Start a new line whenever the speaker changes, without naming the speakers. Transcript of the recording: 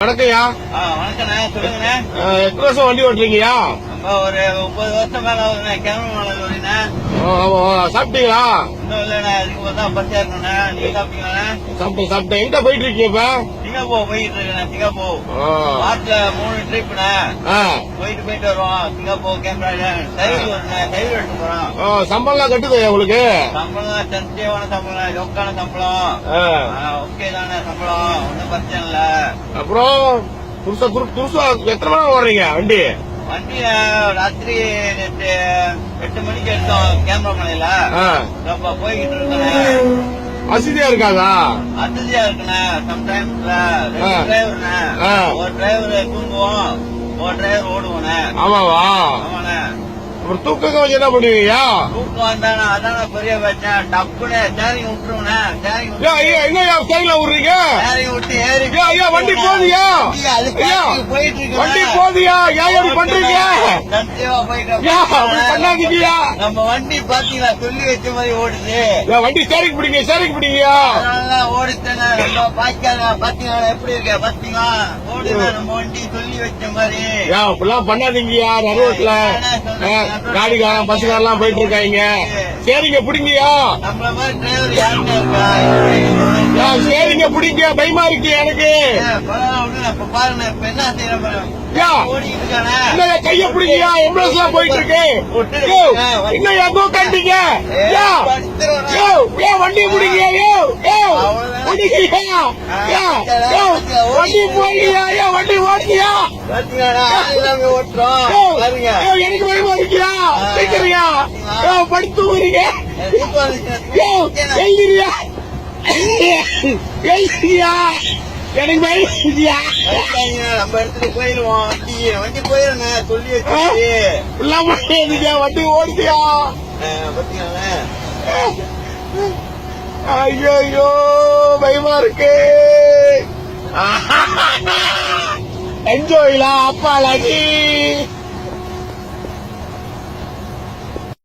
வணக்கம்யா.
வணக்கண்ணே, சொல்லுங்கண்ணே.
எத்தனை வருஷம் வண்டி ஓட்டுறீங்கயா?
ஒரு 9 வருஷம் மேல ஆகுதுண்ணே. கேமரா வரீண்ணே.
சாப்பிட்டீங்களா?
இன்னும் இல்லண்ணே, அதுக்கு தான் பச்சா இருக்கண்ணே. நீங்க சாப்பிட்டீங்களாண்ணே?
சாப்பிட்டேன். எங்க போயிட்டு இருக்கீங்க இப்ப?
சிங்கப்பூர் போயிட்டு இருக்கேண்ணே. சிங்கப்பூர் மாசத்துல 3 ட்ரிப்ண்ணே. போயிட்டு வருவோம். சிங்கப்பூர் கேமரா சைடு வருண்ணே. சைடு எடுத்து போறோம்.
சம்பளம் கட்டுது உங்களுக்கு?
சம்பளம் சத்தியமான சம்பளம், லோக்கான சம்பளம். ஓகே தானே சம்பளம், ஒன்னும் பிரச்சனை இல்ல.
அப்புறம் புதுசா எத்தனை மணி ஓடுறீங்க வண்டி?
வண்டிய ராத்திரி 8 மணிக்கு எடுத்தோம் கேமரா மலையில. போய்கிட்டு இருக்கேன்.
வசதியா இருக்காதா?
வசதியா இருக்குண்ணே. சம்டைம்ஸ்ல 2 டிரைவர்ண்ணே. ஒரு டிரைவர் தூங்குவோம், ஒரு டிரைவர் ஓடுவோண்ணே.
ஆமாவா?
ஆமாண்ணே.
அப்புறம் தூக்கம் வச்சு என்ன பண்ணுவீங்க?
தூக்கம் வந்தானே அதான பெரிய பிரச்சனை. டப்புன்னு சேரிங் விட்டுருவோண்ணே. சேரிங்
என்னையா ஸ்டைல விடுறீங்க?
சேரிங் விட்டு ஏறி
வண்டி போதியா?
போயிட்டு இருக்கு.
வண்டி போதியா? ஏன் எப்படி பண்றீங்க?
சத்தியமா போயிட்டு
பண்ணாதீங்கயா.
நம்ம வண்டி பாத்தீங்களா, சொல்லி வச்ச மாதிரி ஓடுது.
வண்டி சேரிங் பிடிங்க, சேரிங் பிடிங்கயா.
அதனாலதான் ஓடுச்சுண்ணே. நம்ம பாத்தீங்களா எப்படி இருக்க? பாத்தீங்களா ஓடுது நம்ம வண்டி சொல்லி வச்ச மாதிரி.
இப்பெல்லாம் பண்ணாதீங்கயா. நடுவோட்ல காடிக்காரன் பஸ்ஸுக்காரெல்லாம் போயிட்டு இருக்காங்க. சரிங்க பிடிங்கயா.
நம்மள மாதிரி டிரைவர் யாருமே இருக்கா?
சரிங்க பிடிங்க. பயமா இருக்கு எனக்கு.
பாருங்க இப்ப என்ன செய்யறேன்.
கைய பிடிங்கயா. எம்புலன்ஸ் எல்லாம் போயிட்டு இருக்கு. இன்னும் எங்கோ கண்டிங்க. வண்டி பிடிங்க. வண்டி போய்யா. வண்டி ஓட்டியா. எனக்கு பயமா இருக்கியா? கேக்குறியா? படுத்து வரீங்க. எழுதிரியா? எழுதிரியா? எனக்கு பயம் இருக்கியா?
நம்ம இடத்துல போயிருவோம். வண்டி போயிருங்க சொல்லி வச்சு.
வண்டி ஓடுதியா?
பாத்தீங்களா?
ஐயோ பயமா இருக்கு. என்ஜாய்லா அப்பாலாஜி.